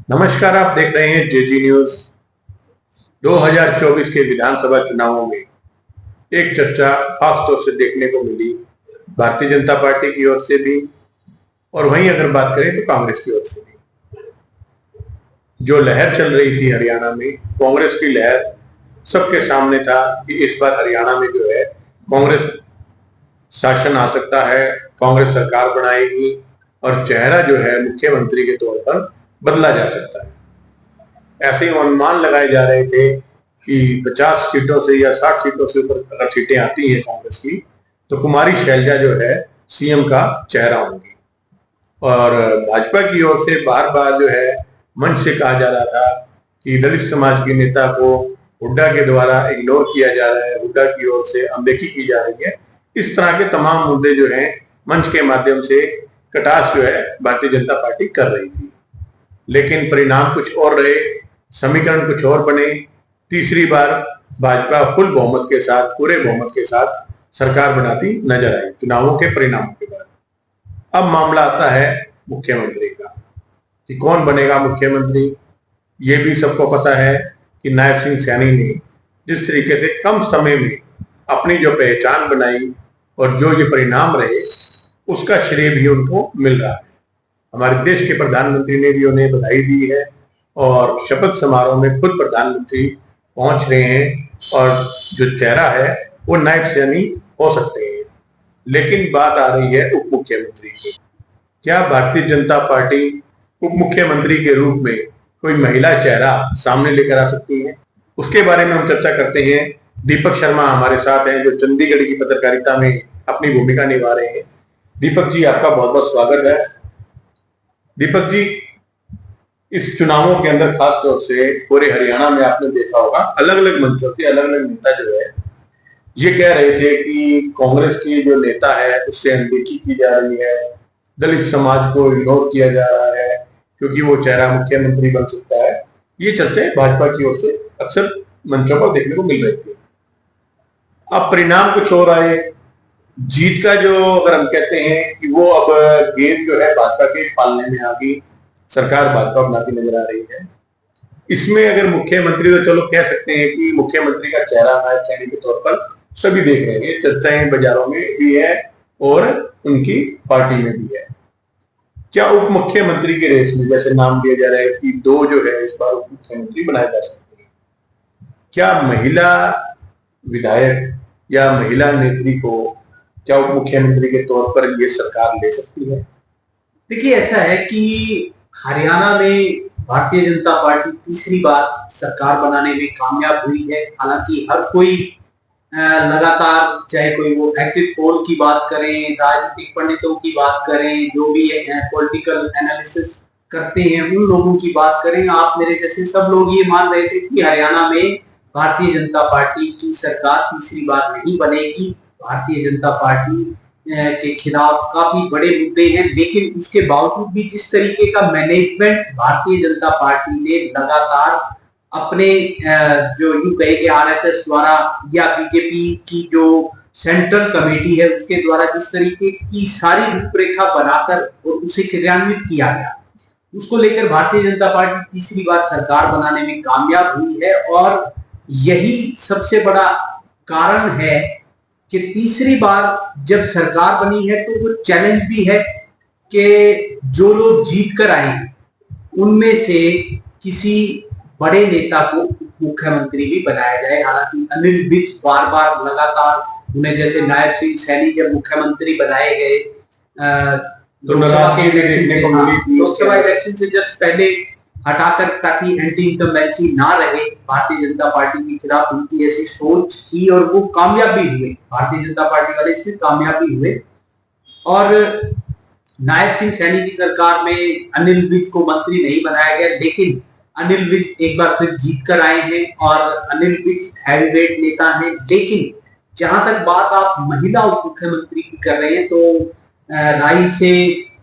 नमस्कार, आप देख रहे हैं जेजी न्यूज। 2024 के विधानसभा चुनावों में एक चर्चा खास तौर से देखने को मिली भारतीय जनता पार्टी की ओर से भी, और वहीं अगर बात करें तो कांग्रेस की ओर से भी। जो लहर चल रही थी हरियाणा में, कांग्रेस की लहर सबके सामने था कि इस बार हरियाणा में जो है कांग्रेस शासन आ सकता है, कांग्रेस सरकार बनाएगी और चेहरा जो है मुख्यमंत्री के तौर पर बदला जा सकता है। ऐसे ही अनुमान लगाए जा रहे थे कि 50 सीटों से या 60 सीटों से ऊपर अगर सीटें आती हैं कांग्रेस की, तो कुमारी शैलजा जो है सीएम का चेहरा होंगी। और भाजपा की ओर से बार बार जो है मंच से कहा जा रहा था कि दलित समाज के नेता को हुड्डा के द्वारा इग्नोर किया जा रहा है, हुड्डा की ओर से अनदेखी की जा रही है। इस तरह के तमाम मुद्दे जो हैं मंच के माध्यम से कटाक्ष जो है भारतीय जनता पार्टी कर रही थी, लेकिन परिणाम कुछ और रहे, समीकरण कुछ और बने। तीसरी बार भाजपा फुल बहुमत के साथ, पूरे बहुमत के साथ सरकार बनाती नजर आई चुनावों के परिणामों के बाद। अब मामला आता है मुख्यमंत्री का कि कौन बनेगा मुख्यमंत्री। ये भी सबको पता है कि नायब सिंह सैनी ने जिस तरीके से कम समय में अपनी जो पहचान बनाई और जो ये परिणाम रहे, उसका श्रेय भी उनको मिल रहा है। हमारे देश के प्रधानमंत्री ने भी उन्हें बधाई दी है और शपथ समारोह में खुद प्रधानमंत्री पहुंच रहे हैं, और जो चेहरा है वो नायब सैनी हो सकते हैं। लेकिन बात आ रही है उप मुख्यमंत्री की। क्या भारतीय जनता पार्टी उप मुख्यमंत्री के रूप में कोई महिला चेहरा सामने लेकर आ सकती है? उसके बारे में हम चर्चा करते हैं। दीपक शर्मा हमारे साथ हैं, जो चंडीगढ़ की पत्रकारिता में अपनी भूमिका निभा रहे हैं। दीपक जी, आपका बहुत बहुत स्वागत है। दीपक जी, इस चुनावों के अंदर खास तौर से पूरे हरियाणा में आपने देखा होगा, अलग अलग मंचों से अलग अलग नेता जो है ये कह रहे थे कि कांग्रेस की जो नेता है उससे अनदेखी की जा रही है, दलित समाज को इग्नोर किया जा रहा है क्योंकि वो चेहरा मुख्यमंत्री बन सकता है। ये चर्चाएं भाजपा की ओर से अक्सर मंचों पर देखने को मिल रही थी। अब परिणाम कुछ और आए। जीत का जो अगर हम कहते हैं कि वो अब गेंद जो है भाजपा के पालने में आ गई, सरकार भाजपा बनाती नजर आ रही है। इसमें अगर मुख्यमंत्री, तो चलो कह सकते हैं कि मुख्यमंत्री का चेहरा नायब सैनी के तौर पर सभी देख रहे हैं, चर्चाएं बाजारों में भी है और उनकी पार्टी में भी है। क्या उप मुख्यमंत्री की रेस में जैसे नाम दिया जा रहा है कि 2 जो है इस बार उप मुख्यमंत्री बनाए जा सकते हैं, क्या महिला विधायक या महिला नेत्री को क्या उप मुख्यमंत्री के तौर पर ये सरकार ले सकती है? देखिए, ऐसा है कि हरियाणा में भारतीय जनता पार्टी तीसरी बार सरकार बनाने में कामयाब हुई है। हालांकि हर कोई लगातार, चाहे कोई वो एग्जिट पोल की बात करें, राजनीतिक पंडितों की बात करें, जो भी पॉलिटिकल एनालिसिस करते हैं उन लोगों की बात करें, आप मेरे जैसे सब लोग ये मान रहे थे कि हरियाणा में भारतीय जनता पार्टी की सरकार तीसरी बार नहीं बनेगी। भारतीय जनता पार्टी के खिलाफ काफी बड़े मुद्दे हैं, लेकिन उसके बावजूद भी जिस तरीके का मैनेजमेंट भारतीय जनता पार्टी ने लगातार अपने जो यूं कहे कि आरएसएस द्वारा या बीजेपी की जो सेंट्रल कमेटी है उसके द्वारा जिस तरीके की सारी रूपरेखा बनाकर और उसे क्रियान्वित किया गया, उसको लेकर भारतीय जनता पार्टी तीसरी बार सरकार बनाने में कामयाब हुई है। और यही सबसे बड़ा कारण है कि तीसरी बार जब सरकार बनी है तो वो चैलेंज भी है कि जो लोग जीत कर आए उनमें से किसी बड़े नेता को मुख्यमंत्री भी बनाया जाए। हालांकि अनिल विज बार बार लगातार उन्हें, जैसे नायब सिंह सैनी जब मुख्यमंत्री बनाए गए लोकसभा इलेक्शन से जस्ट पहले हटाकर, ताकि एंटी इनकम्बेंसी ना रहे भारतीय जनता पार्टी के खिलाफ, उनकी ऐसी सोच थी और वो कामयाब भी हुए। भारतीय जनता पार्टी वाले इसमें कामयाब भी हुए और नायब सिंह सैनी की सरकार में अनिल विज को मंत्री नहीं बनाया गया, लेकिन अनिल विज एक बार फिर जीत कर आए हैं और अनिल विज हैवीवेट नेता हैं। लेकिन जहां तक बात आप महिला उप मुख्यमंत्री की कर रहे हैं, तो राई से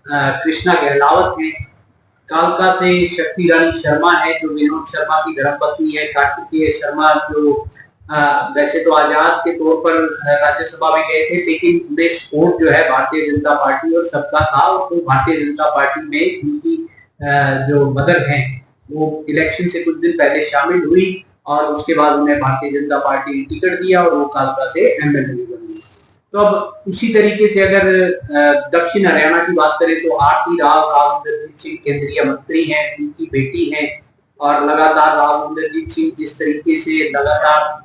कृष्णा गहलावत है, कालका से शक्ति रानी शर्मा है जो विनोद शर्मा की धर्मपत्नी है, कार्तिकेय शर्मा जो वैसे तो आजाद के तौर पर राज्यसभा में गए थे, लेकिन उन्हें सपोर्ट जो है भारतीय जनता पार्टी और सबका था, और तो भारतीय जनता पार्टी में उनकी जो मदर हैं वो इलेक्शन से कुछ दिन पहले शामिल हुई और उसके बाद उन्हें भारतीय जनता पार्टी ने टिकट दिया और वो कालका से एमएलए बन गई। तो अब उसी तरीके से अगर दक्षिण हरियाणा की बात करें तो आरती राव इंद्रजीत सिंह केंद्रीय मंत्री हैं, उनकी बेटी हैं और लगातार राव इंद्रजीत सिंह जिस तरीके से लगातार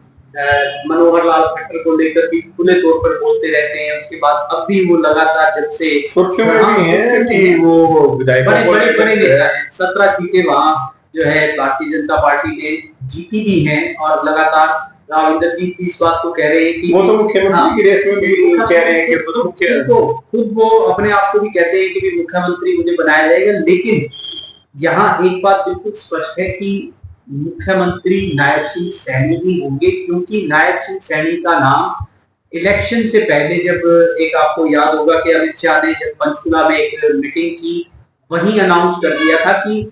मनोहर लाल खट्टर को लेकर भी खुले तौर पर बोलते रहते हैं, उसके बाद अब भी वो लगातार जब से सुर्खियों में भी है कि वो विधायकों बड़े को बड़े बड़े नेता हैं, 17 सीटें वहां जो है भारतीय जनता पार्टी ने जीती भी हैं और लगातार राव इंद्रजीत भी इस बात को कह रहे हैं कि वो तो मुख्यमंत्री की रेस में भी कह रहे हैं कि खुद वो अपने आप को भी कहते हैं कि भी मुख्यमंत्री मुझे बनाया जाएगा। लेकिन यहाँ एक बात बिल्कुल स्पष्ट है कि मुख्यमंत्री नायब सिंह सैनी ही होंगे, क्योंकि नायब सिंह सैनी का नाम इलेक्शन से पहले जब एक आपको याद होगा कि अमित शाह ने जब पंचकुला में एक मीटिंग की वही अनाउंस कर दिया था कि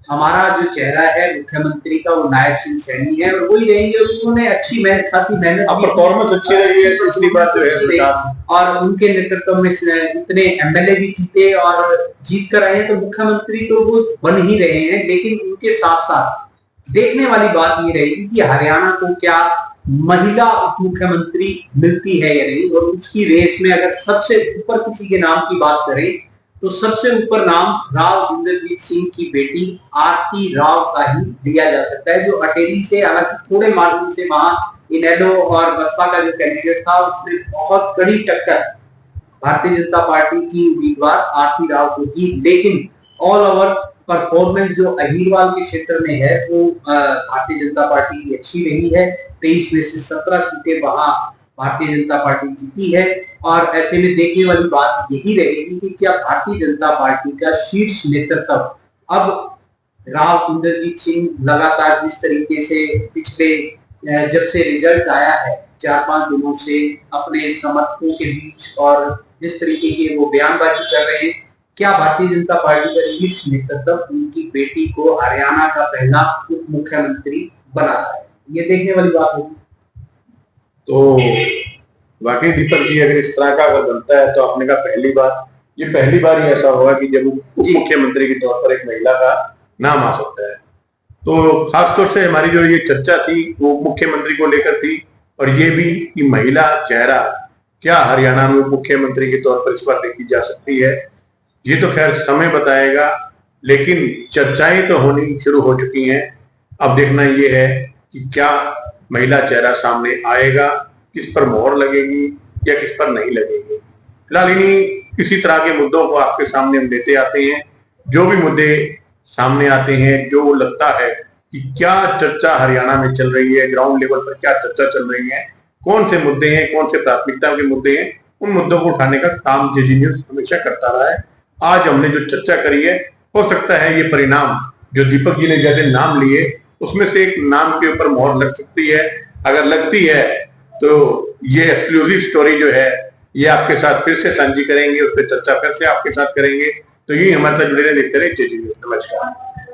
हमारा जो चेहरा है मुख्यमंत्री का वो नायब सिंह सैनी है और वही रहेंगे। उन्होंने अच्छी खासी मेहनत परफॉर्मेंस अच्छी रही है, पिछली बार जो है और उनके नेतृत्व में इतने एमएलए भी जीते और जीत कर आए, तो मुख्यमंत्री तो वो बन ही रहे हैं। लेकिन उनके साथ साथ देखने वाली बात ये रहेगी कि हरियाणा को क्या महिला उप मुख्यमंत्री मिलती है या नहीं, और उसकी रेस में अगर सबसे ऊपर किसी के नाम की बात करें तो सबसे ऊपर नाम राव इंद्रजीत सिंह की बेटी आरती राव का ही लिया जा सकता है, जो अटेली से हालांकि थोड़े मार्जिन से वहां इनेलो और बसपा का जो कैंडिडेट था उसने बहुत कड़ी टक्कर भारतीय जनता पार्टी की उम्मीदवार आरती राव को दी। लेकिन ऑल ओवर परफॉर्मेंस जो अहिरवाल के क्षेत्र में है वो भारतीय जनता पार्टी की अच्छी रही है। 23 में से 17 सीटें वहां भारतीय जनता पार्टी जीती है और ऐसे में देखने वाली बात यही रहेगी कि क्या भारतीय जनता पार्टी का शीर्ष नेतृत्व अब राव इंद्रजीत सिंह लगातार जिस तरीके से पिछले जब से रिजल्ट आया है 4-5 दिनों से अपने समर्थकों के बीच और जिस तरीके की वो बयानबाजी कर रहे हैं, क्या भारतीय जनता पार्टी का शीर्ष नेतृत्व उनकी बेटी को हरियाणा का पहला उप मुख्यमंत्री बनाता है, ये देखने वाली बात होगी। तो वाकई दीपक जी अगर इस तरह का अगर बनता है तो आपने कहा पहली बार ही ऐसा होगा कि जब उप मुख्यमंत्री के तौर पर एक महिला का नाम आ सकता है। तो खासतौर से हमारी जो ये चर्चा थी वो मुख्यमंत्री को लेकर थी और ये भी कि महिला चेहरा क्या हरियाणा में मुख्यमंत्री के तौर पर इस बार देखी जा सकती है, ये तो खैर समय बताएगा। लेकिन चर्चाएं तो होनी शुरू हो चुकी हैं, अब देखना ये है कि क्या महिला चेहरा सामने आएगा, किस पर मोहर लगेगी या किस पर नहीं लगेगी। फिलहाल इन्हीं किसी तरह के मुद्दों को आपके सामने हम लेते आते हैं। जो भी मुद्दे सामने आते हैं, जो लगता है कि क्या चर्चा हरियाणा में चल रही है, ग्राउंड लेवल पर क्या चर्चा चल रही है, कौन से मुद्दे हैं, कौन से प्राथमिकता के मुद्दे हैं, उन मुद्दों को उठाने का काम जेजी न्यूज हमेशा करता रहा है। आज हमने जो चर्चा करी है, हो सकता है ये परिणाम जो दीपक जी ने जैसे नाम लिए उसमें से एक नाम के ऊपर मोहर लग सकती है। अगर लगती है तो ये एक्सक्लूसिव स्टोरी जो है ये आपके साथ फिर से साझी करेंगे, उस पर चर्चा फिर से आपके साथ करेंगे। तो यही हमारे साथ जुड़े रहे, देखते रहे जेजी न्यूज। नमस्कार।